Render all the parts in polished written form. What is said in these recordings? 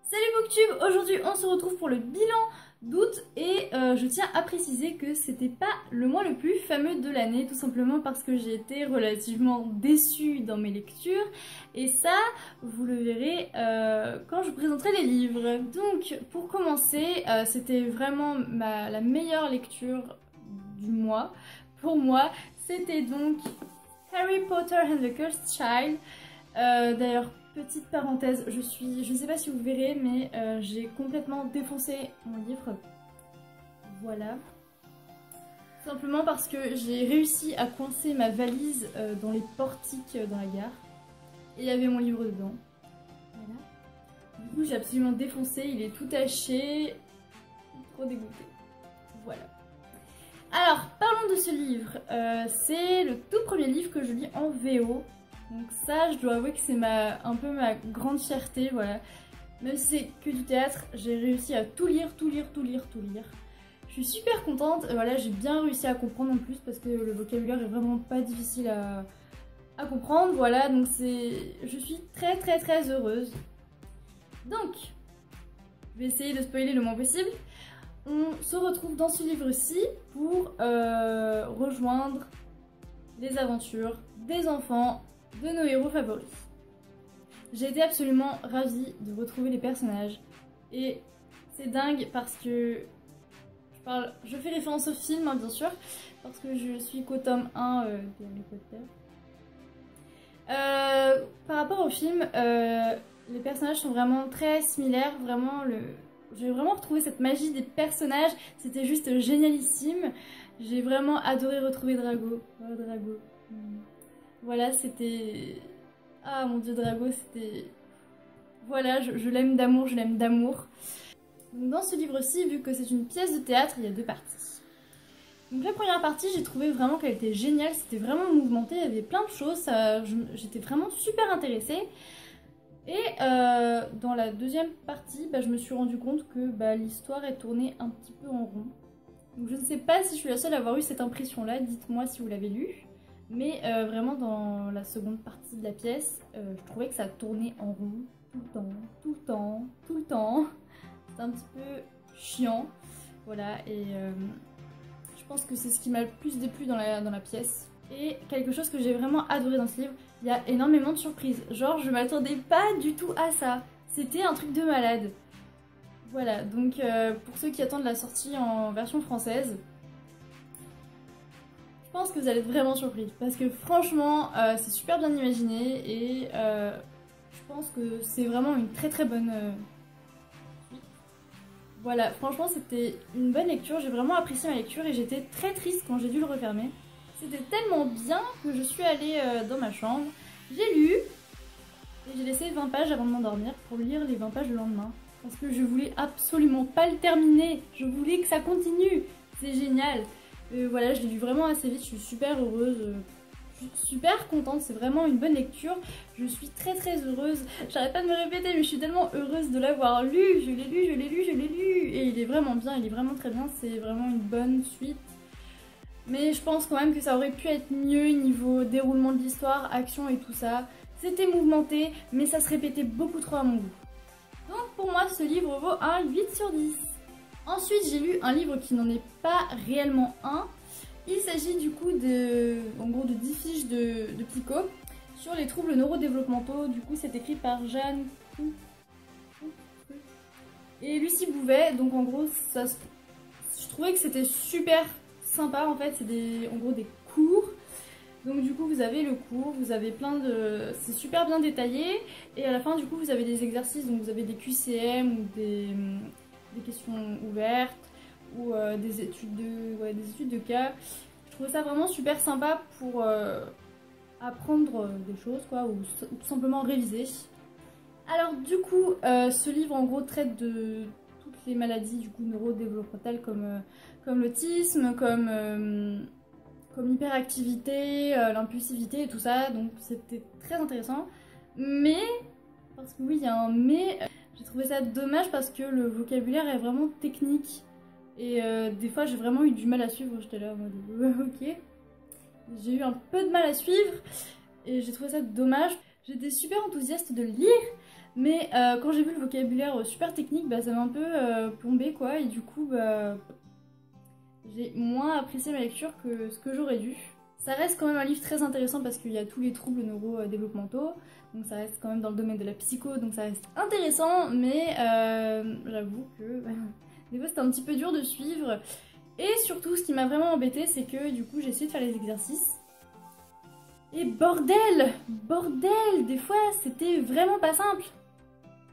Salut Booktube, aujourd'hui on se retrouve pour le bilan d'août et je tiens à préciser que c'était pas le mois le plus fameux de l'année, tout simplement parce que j'ai été relativement déçue dans mes lectures et ça vous le verrez quand je présenterai les livres. Donc pour commencer, c'était vraiment la meilleure lecture du mois. Pour moi, c'était donc Harry Potter and the Cursed Child. D'ailleurs, petite parenthèse, je ne sais pas si vous verrez, mais j'ai complètement défoncé mon livre. Voilà. Simplement parce que j'ai réussi à coincer ma valise dans les portiques dans la gare. Et il y avait mon livre dedans. Voilà. Du coup, j'ai absolument défoncé, il est tout taché. Trop dégoûtée. Voilà. Alors, parlons de ce livre. C'est le tout premier livre que je lis en VO. Donc ça, je dois avouer que c'est un peu ma grande fierté, voilà. Même si c'est que du théâtre, j'ai réussi à tout lire. Je suis super contente, voilà, j'ai bien réussi à comprendre en plus parce que le vocabulaire est vraiment pas difficile à comprendre, voilà, donc je suis très heureuse. Donc, je vais essayer de spoiler le moins possible. On se retrouve dans ce livre-ci pour rejoindre les aventures des enfants de nos héros favoris. J'ai été absolument ravie de retrouver les personnages et c'est dingue parce que je fais référence au film, hein, bien sûr, parce que je suis qu'au tome 1 de Harry Potter. Par rapport au film, les personnages sont vraiment très similaires, vraiment j'ai vraiment retrouvé cette magie des personnages, c'était juste génialissime. J'ai vraiment adoré retrouver Drago. Oh, Drago. Voilà, c'était... Ah mon dieu, Drago, c'était... Voilà, je l'aime d'amour, je l'aime d'amour. Dans ce livre-ci, vu que c'est une pièce de théâtre, il y a deux parties. Donc la première partie, j'ai trouvé vraiment qu'elle était géniale, c'était vraiment mouvementé, il y avait plein de choses, j'étais vraiment super intéressée. Et dans la deuxième partie, je me suis rendu compte que l'histoire est tournée un petit peu en rond. Donc je ne sais pas si je suis la seule à avoir eu cette impression-là, dites-moi si vous l'avez lu. Mais vraiment dans la seconde partie de la pièce, je trouvais que ça tournait en rond tout le temps. C'était un petit peu chiant. Voilà, et je pense que c'est ce qui m'a le plus déplu dans la pièce. Et quelque chose que j'ai vraiment adoré dans ce livre, il y a énormément de surprises. Genre, je m'attendais pas du tout à ça. C'était un truc de malade. Voilà, donc pour ceux qui attendent la sortie en version française, je pense que vous allez être vraiment surpris parce que franchement c'est super bien imaginé et je pense que c'est vraiment une très bonne voilà, franchement c'était une bonne lecture, j'ai vraiment apprécié ma lecture et j'étais très triste quand j'ai dû le refermer. C'était tellement bien que je suis allée dans ma chambre, j'ai lu et j'ai laissé 20 pages avant de m'endormir pour lire les 20 pages le lendemain parce que je voulais absolument pas le terminer, je voulais que ça continue, c'est génial. Voilà, je l'ai lu vraiment assez vite, je suis super heureuse, je suis super contente, c'est vraiment une bonne lecture, je suis très heureuse, j'arrête pas de me répéter mais je suis tellement heureuse de l'avoir lu, je l'ai lu, et il est vraiment bien, il est vraiment très bien, c'est vraiment une bonne suite. Mais je pense quand même que ça aurait pu être mieux niveau déroulement de l'histoire, action et tout ça. C'était mouvementé, mais ça se répétait beaucoup trop à mon goût. Donc pour moi, ce livre vaut un 8 sur 10. Ensuite, j'ai lu un livre qui n'en est pas réellement un. Il s'agit du coup de 10 fiches de Pico sur les troubles neurodéveloppementaux. Du coup, c'est écrit par Jeanne et Lucie Bouvet. Donc en gros, je trouvais que c'était super sympa en fait. C'est des cours. Donc du coup, vous avez le cours, vous avez c'est super bien détaillé. Et à la fin, du coup, vous avez des exercices. Donc vous avez des QCM ou des questions ouvertes ou des études de cas. Je trouvais ça vraiment super sympa pour apprendre des choses quoi, ou tout simplement réviser. Alors du coup, ce livre en gros traite de toutes les maladies du coup neurodéveloppementales comme l'autisme, comme l'hyperactivité, l'impulsivité et tout ça. Donc c'était très intéressant. Mais, parce que oui il y a un mais, j'ai trouvé ça dommage parce que le vocabulaire est vraiment technique et des fois j'ai vraiment eu du mal à suivre, j'étais là en mode ok. J'ai eu un peu de mal à suivre et j'ai trouvé ça dommage. J'étais super enthousiaste de le lire, Mais quand j'ai vu le vocabulaire super technique, bah, ça m'a un peu plombé quoi, et du coup bah, j'ai moins apprécié ma lecture que ce que j'aurais dû. Ça reste quand même un livre très intéressant parce qu'il y a tous les troubles neurodéveloppementaux, donc ça reste quand même dans le domaine de la psycho, donc ça reste intéressant, mais j'avoue que des fois c'était un petit peu dur de suivre. Et surtout, ce qui m'a vraiment embêtée, c'est que du coup j'ai essayé de faire les exercices. Et bordel! Bordel! Des fois c'était vraiment pas simple.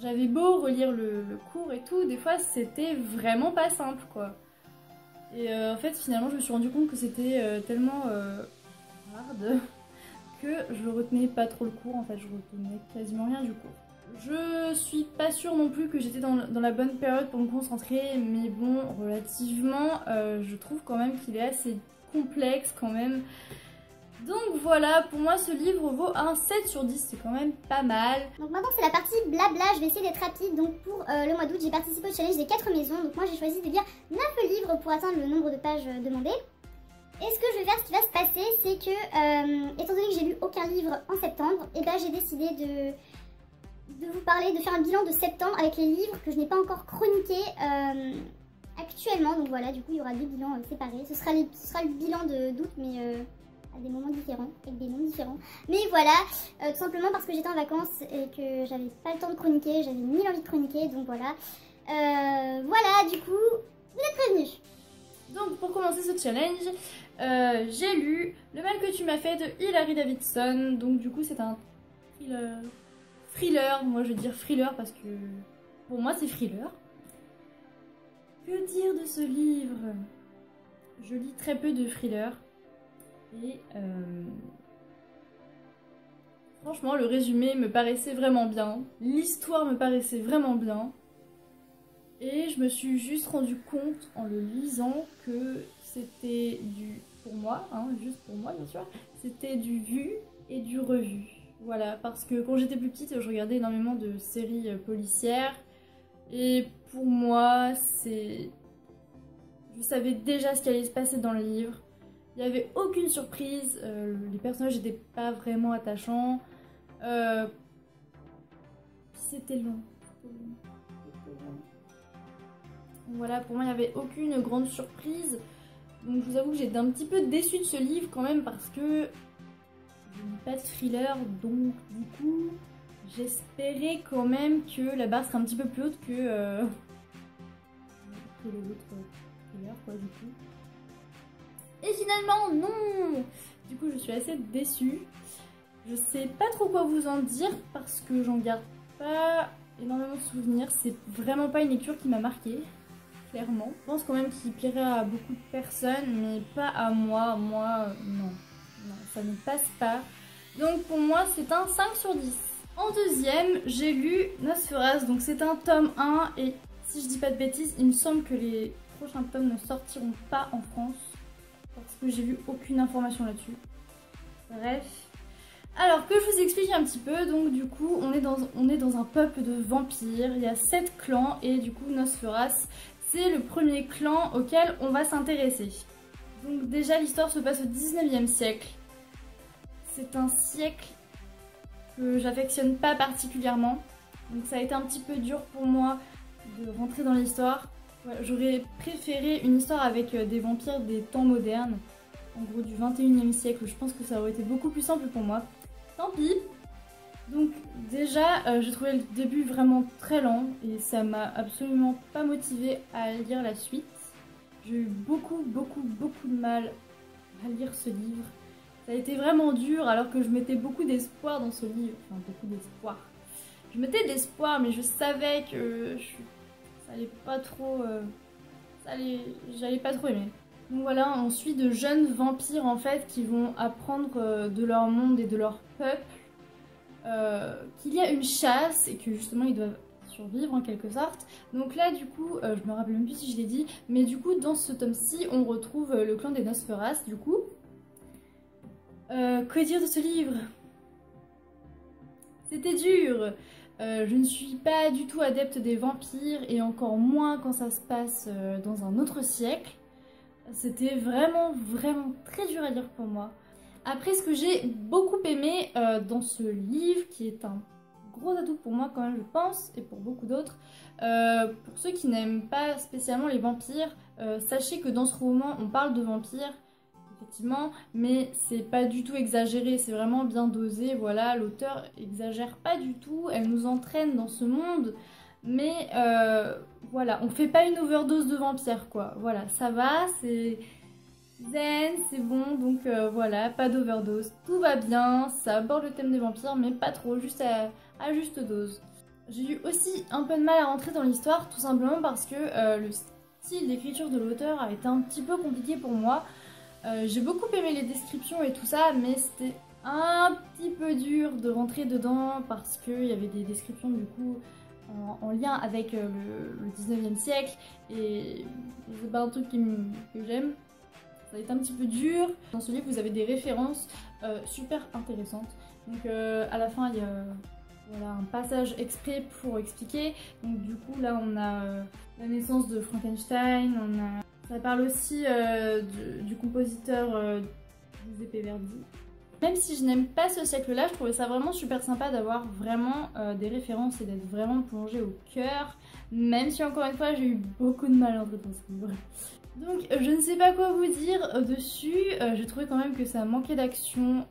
J'avais beau relire le cours et tout, des fois c'était vraiment pas simple quoi. Et en fait finalement je me suis rendu compte que c'était tellement hard que je retenais pas trop le cours, en fait je retenais quasiment rien du cours. Je suis pas sûre non plus que j'étais dans la bonne période pour me concentrer, mais bon, relativement, je trouve quand même qu'il est assez complexe quand même. Donc voilà, pour moi ce livre vaut un 7 sur 10, c'est quand même pas mal. Donc maintenant c'est la partie blabla, je vais essayer d'être rapide. Donc pour le mois d'août j'ai participé au challenge des 4 maisons. Donc moi j'ai choisi de lire 9 livres pour atteindre le nombre de pages demandées. Et ce que je vais faire, ce qui va se passer, c'est que étant donné que j'ai lu aucun livre en septembre, et ben j'ai décidé de vous parler, de faire un bilan de septembre avec les livres que je n'ai pas encore chroniqués actuellement. Donc voilà, du coup il y aura 2 bilans séparés. Ce sera le bilan d'août mais à des moments différents, avec des noms différents. Mais voilà, tout simplement parce que j'étais en vacances et que j'avais pas le temps de chroniquer, j'avais ni l'envie de chroniquer, donc voilà. Voilà, du coup, vous êtes prévenus. Donc pour commencer ce challenge, j'ai lu Le mal que tu m'as fait de Hilary Davidson. Donc du coup c'est un thriller, moi je vais dire thriller parce que pour moi c'est thriller. Que dire de ce livre? Je lis très peu de thrillers. Et franchement, le résumé me paraissait vraiment bien. L'histoire me paraissait vraiment bien. Et je me suis juste rendu compte en le lisant que c'était pour moi, hein, juste pour moi bien sûr, c'était du vu et du revu. Voilà, parce que quand j'étais plus petite, je regardais énormément de séries policières. Et pour moi, je savais déjà ce qui allait se passer dans le livre. Il n'y avait aucune surprise, les personnages n'étaient pas vraiment attachants. C'était long. Voilà, pour moi il n'y avait aucune grande surprise. Donc je vous avoue que j'étais un petit peu déçue de ce livre quand même parce que je ne lis pas de thriller. Donc du coup j'espérais quand même que la barre serait un petit peu plus haute que les autres thrillers quoi du coup. Et finalement, non! Du coup, je suis assez déçue. Je sais pas trop quoi vous en dire parce que j'en garde pas énormément de souvenirs. C'est vraiment pas une lecture qui m'a marquée, clairement. Je pense quand même qu'il plairait à beaucoup de personnes, mais pas à moi. Moi, non. Non, ça ne passe pas. Donc pour moi, c'est un 5 sur 10. En deuxième, j'ai lu Nosferatu. Donc c'est un tome 1 et si je dis pas de bêtises, il me semble que les prochains tomes ne sortiront pas en France. Parce que j'ai vu aucune information là-dessus. Bref. Alors que je vous explique un petit peu, donc du coup on est dans un peuple de vampires, il y a 7 clans et du coup Nosferatu c'est le premier clan auquel on va s'intéresser. Donc déjà l'histoire se passe au 19e siècle. C'est un siècle que j'affectionne pas particulièrement, donc ça a été un petit peu dur pour moi de rentrer dans l'histoire. J'aurais préféré une histoire avec des vampires des temps modernes, en gros du 21e siècle, je pense que ça aurait été beaucoup plus simple pour moi. Tant pis. Donc déjà, j'ai trouvé le début vraiment très lent et ça m'a absolument pas motivée à lire la suite. J'ai eu beaucoup de mal à lire ce livre. Ça a été vraiment dur alors que je mettais beaucoup d'espoir dans ce livre. Enfin, beaucoup d'espoir. Je mettais de l'espoir mais je savais que ça allait pas trop... j'allais pas trop aimer. Donc voilà, on suit de jeunes vampires en fait qui vont apprendre de leur monde et de leur peuple qu'il y a une chasse et que justement ils doivent survivre en quelque sorte. Donc là du coup, je me rappelle même plus si je l'ai dit, mais du coup dans ce tome-ci on retrouve le clan des Nosferatu du coup. Que dire de ce livre? C'était dur. Je ne suis pas du tout adepte des vampires et encore moins quand ça se passe dans un autre siècle. C'était vraiment très dur à lire pour moi. Après, ce que j'ai beaucoup aimé dans ce livre, qui est un gros atout pour moi quand même, je pense, et pour beaucoup d'autres. Pour ceux qui n'aiment pas spécialement les vampires, sachez que dans ce roman on parle de vampires, effectivement, mais c'est pas du tout exagéré, c'est vraiment bien dosé, voilà, l'auteur exagère pas du tout, elle nous entraîne dans ce monde, mais voilà, on fait pas une overdose de vampires quoi, voilà, ça va, c'est zen, c'est bon, donc voilà, pas d'overdose, tout va bien, ça aborde le thème des vampires, mais pas trop, juste à juste dose. J'ai eu aussi un peu de mal à rentrer dans l'histoire, tout simplement parce que le style d'écriture de l'auteur a été un petit peu compliqué pour moi. J'ai beaucoup aimé les descriptions et tout ça, mais c'était un petit peu dur de rentrer dedans parce qu'il y avait des descriptions du coup en lien avec le 19e siècle et c'est pas un truc que j'aime. Ça va être un petit peu dur. Dans ce livre, vous avez des références super intéressantes. Donc à la fin, il y a voilà, un passage exprès pour expliquer. Donc du coup, là, on a la naissance de Frankenstein, ça parle aussi du compositeur Giuseppe Verdi. Même si je n'aime pas ce siècle-là, je trouvais ça vraiment super sympa d'avoir vraiment des références et d'être vraiment plongée au cœur. Même si encore une fois, j'ai eu beaucoup de mal à entrer dans ce livre. Donc je ne sais pas quoi vous dire dessus, j'ai trouvé quand même que ça manquait d'action.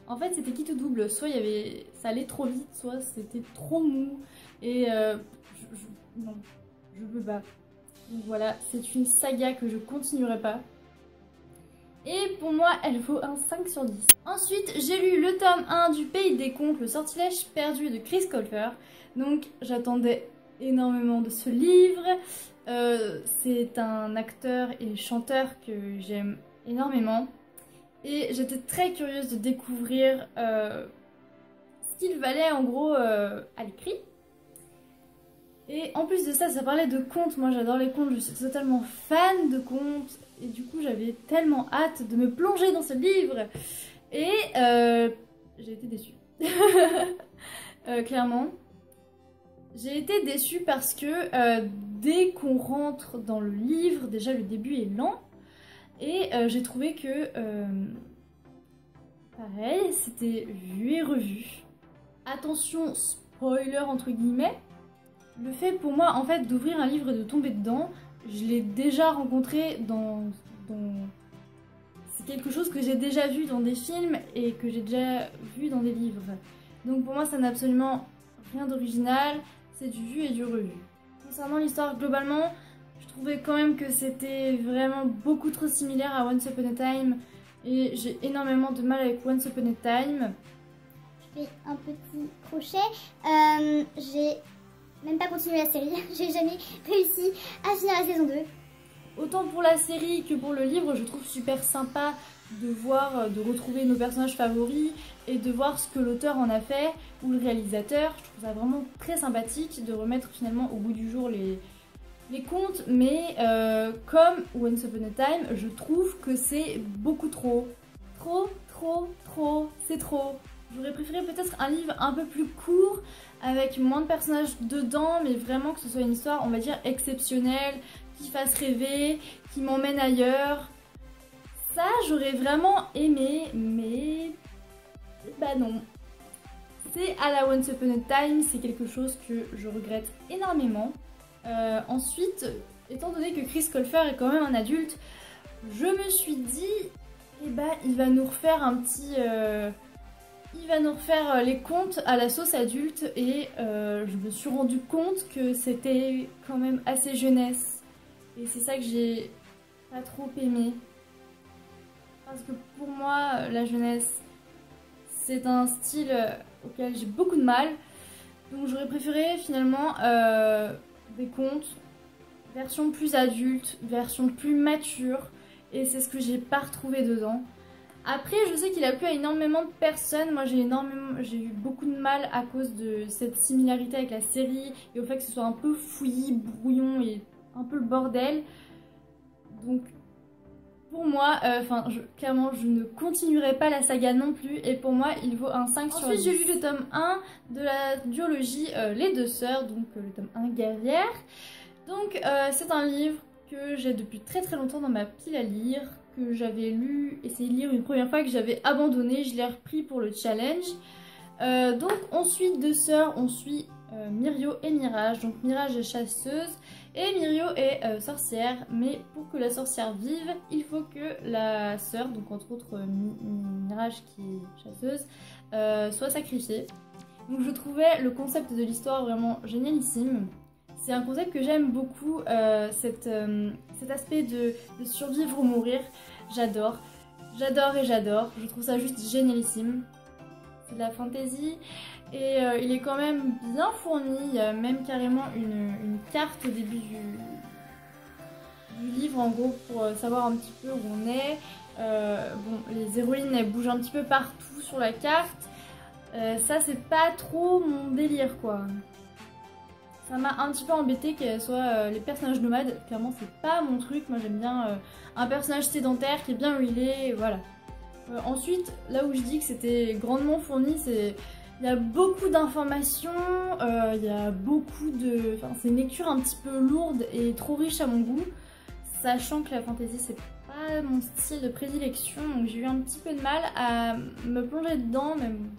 En fait c'était qui tout double, soit ça allait trop vite, soit c'était trop mou. Et non, je peux pas. Donc voilà, c'est une saga que je continuerai pas. Et pour moi, elle vaut un 5 sur 10. Ensuite, j'ai lu le tome 1 du Pays des Contes, le sortilège perdu de Chris Colfer. Donc j'attendais énormément de ce livre. C'est un acteur et chanteur que j'aime énormément. Et j'étais très curieuse de découvrir ce qu'il valait en gros à l'écrit. Et en plus de ça, ça parlait de contes. Moi j'adore les contes, je suis totalement fan de contes. Et du coup j'avais tellement hâte de me plonger dans ce livre. Et j'ai été déçue. Clairement. J'ai été déçue parce que dès qu'on rentre dans le livre, déjà le début est lent. Et j'ai trouvé que, pareil, c'était vu et revu. Attention, spoiler entre guillemets. Le fait pour moi, en fait, d'ouvrir un livre et de tomber dedans, je l'ai déjà rencontré dans... C'est quelque chose que j'ai déjà vu dans des films et que j'ai déjà vu dans des livres. Donc pour moi, ça n'a absolument rien d'original, c'est du vu et du revu. Concernant l'histoire, globalement, je trouvais quand même que c'était vraiment beaucoup trop similaire à Once Upon a Time et j'ai énormément de mal avec Once Upon a Time. Je fais un petit crochet. J'ai même pas continué la série, j'ai jamais réussi à finir la saison 2. Autant pour la série que pour le livre, je trouve super sympa de voir, de retrouver nos personnages favoris et de voir ce que l'auteur en a fait ou le réalisateur. Je trouve ça vraiment très sympathique de remettre finalement au goût du jour les contes, mais comme Once Upon a Time, je trouve que c'est beaucoup trop. C'est trop. J'aurais préféré peut-être un livre un peu plus court, avec moins de personnages dedans, mais vraiment que ce soit une histoire, on va dire, exceptionnelle, qui fasse rêver, qui m'emmène ailleurs. Ça, j'aurais vraiment aimé, mais... bah non. C'est à la Once Upon a Time, c'est quelque chose que je regrette énormément. Ensuite, étant donné que Chris Colfer est quand même un adulte, je me suis dit, eh bah, il va nous refaire un petit... il va nous refaire les contes à la sauce adulte et je me suis rendu compte que c'était quand même assez jeunesse. Et c'est ça que j'ai pas trop aimé. Parce que pour moi, la jeunesse, c'est un style auquel j'ai beaucoup de mal. Donc j'aurais préféré finalement des contes, version plus adulte, version plus mature. Et c'est ce que j'ai pas retrouvé dedans. Après, je sais qu'il a plu à énormément de personnes. Moi, j'ai eu beaucoup de mal à cause de cette similarité avec la série et au fait que ce soit un peu fouillis, brouillon et un peu le bordel. Donc, pour moi, clairement, je ne continuerai pas la saga non plus. Et pour moi, il vaut un 5 sur 10. Ensuite, j'ai lu le tome 1 de la duologie Les Deux Sœurs, donc le tome 1 Guerrière. Donc, c'est un livre que j'ai depuis très longtemps dans ma pile à lire, que j'avais essayé de lire une première fois, que j'avais abandonné, je l'ai repris pour le challenge. Donc on suit deux sœurs, on suit Mirio et Mirage. Donc Mirage est chasseuse et Mirio est sorcière. Mais pour que la sorcière vive, il faut que la sœur, donc entre autres Mirage qui est chasseuse, soit sacrifiée. Donc je trouvais le concept de l'histoire vraiment génialissime. C'est un concept que j'aime beaucoup, cet aspect de survivre ou mourir. J'adore, j'adore et j'adore. Je trouve ça juste génialissime. C'est de la fantasy et il est quand même bien fourni. Il y a même carrément une carte au début du livre en gros pour savoir un petit peu où on est. Bon, les héroïnes elles bougent un petit peu partout sur la carte. Ça c'est pas trop mon délire quoi. Ça m'a un petit peu embêté qu'elles soient les personnages nomades. Clairement c'est pas mon truc. Moi j'aime bien un personnage sédentaire qui est bien où il est, voilà. Ensuite, là où je dis que c'était grandement fourni, c'est il y a beaucoup d'informations, il y a beaucoup de... Enfin, c'est une lecture un petit peu lourde et trop riche à mon goût, sachant que la fantasy c'est pas mon style de prédilection, donc j'ai eu un petit peu de mal à me plonger dedans, même.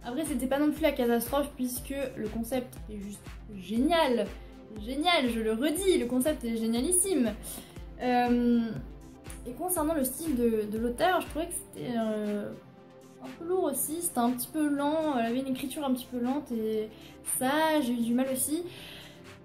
Après, c'était pas non plus la catastrophe puisque le concept est juste génial, génial, je le redis, le concept est génialissime. Et concernant le style de l'auteur, je trouvais que c'était un peu lourd aussi, c'était un petit peu lent, elle avait une écriture un petit peu lente et ça, j'ai eu du mal aussi.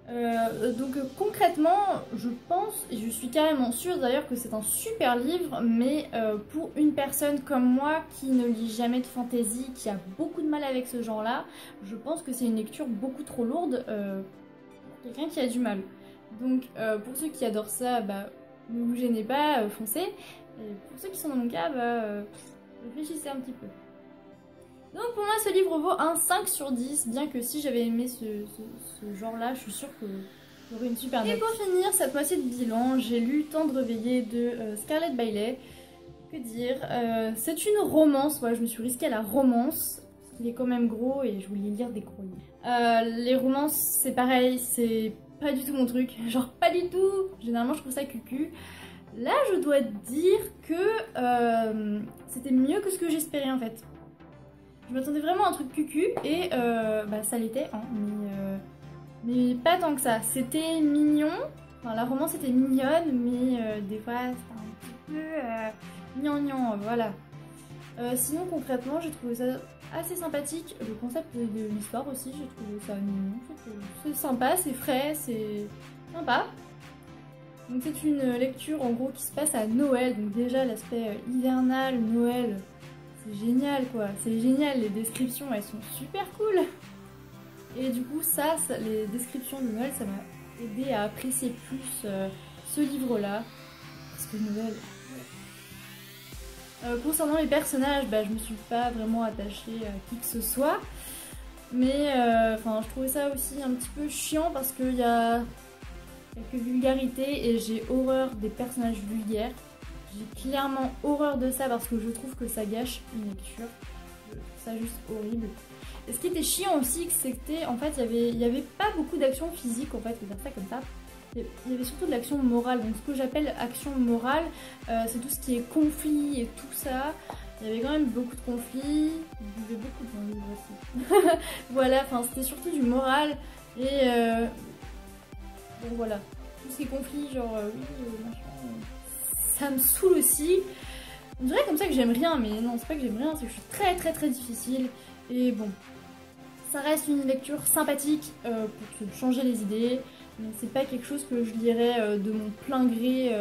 Donc concrètement, je pense, et je suis carrément sûre d'ailleurs que c'est un super livre, mais pour une personne comme moi qui ne lit jamais de fantasy, qui a beaucoup de mal avec ce genre-là, je pense que c'est une lecture beaucoup trop lourde pour quelqu'un qui a du mal. Donc pour ceux qui adorent ça, bah, ne vous gênez pas, foncez. Et pour ceux qui sont dans mon cas, réfléchissez un petit peu. Donc pour moi ce livre vaut un 5 sur 10, bien que si j'avais aimé ce genre là, je suis sûre que j'aurais une super note. Et pour finir cette moitié de bilan, j'ai lu Temps de réveiller de Scarlett Bailey. Que dire, c'est une romance, ouais, je me suis risquée à la romance, parce qu'il est quand même gros et je voulais lire des gros livres. Les romances c'est pareil, c'est pas du tout mon truc, genre pas du tout, généralement je trouve ça cucu. Là je dois dire que c'était mieux que ce que j'espérais en fait. Je m'attendais vraiment à un truc cucu et ça l'était, hein, mais pas tant que ça. C'était mignon, enfin la romance était mignonne, mais des fois c'était un petit peu gnangnan, voilà. Sinon concrètement j'ai trouvé ça assez sympathique, le concept de l'histoire aussi, j'ai trouvé ça mignon, c'est sympa, c'est frais, c'est sympa. Donc c'est une lecture en gros qui se passe à Noël, donc déjà l'aspect hivernal, Noël, c'est génial quoi, c'est génial, les descriptions elles sont super cool. Et du coup ça les descriptions de Noël, ça m'a aidé à apprécier plus ce livre là, parce que Noël... concernant les personnages, je me suis pas vraiment attachée à qui que ce soit, mais je trouvais ça aussi un petit peu chiant parce qu'il y a quelques vulgarités et j'ai horreur des personnages vulgaires. J'ai clairement horreur de ça parce que je trouve que ça gâche une lecture. Je trouve ça juste horrible. Et ce qui était chiant aussi, c'était en fait il y avait pas beaucoup d'action physique en fait, on va dire ça comme ça. Il y avait surtout de l'action morale, donc ce que j'appelle action morale, c'est tout ce qui est conflit et tout ça. Il y avait quand même beaucoup de conflits, il y avait beaucoup de livres aussi. Voilà, enfin c'était surtout du moral et bon voilà, tout ce qui est conflit, genre machin, ça me saoule aussi. On dirait comme ça que j'aime rien, mais non c'est pas que j'aime rien, c'est que je suis très très très difficile et bon. Ça reste une lecture sympathique pour se changer les idées. Mais c'est pas quelque chose que je lirais de mon plein gré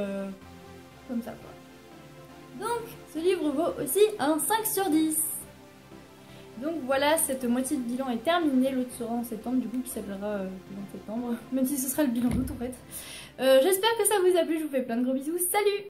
comme ça quoi. Donc ce livre vaut aussi un 5 sur 10. Donc voilà, cette moitié de bilan est terminée, l'autre sera en septembre du coup qui s'appellera bilan septembre, même si ce sera le bilan d'août en fait. J'espère que ça vous a plu, je vous fais plein de gros bisous, salut!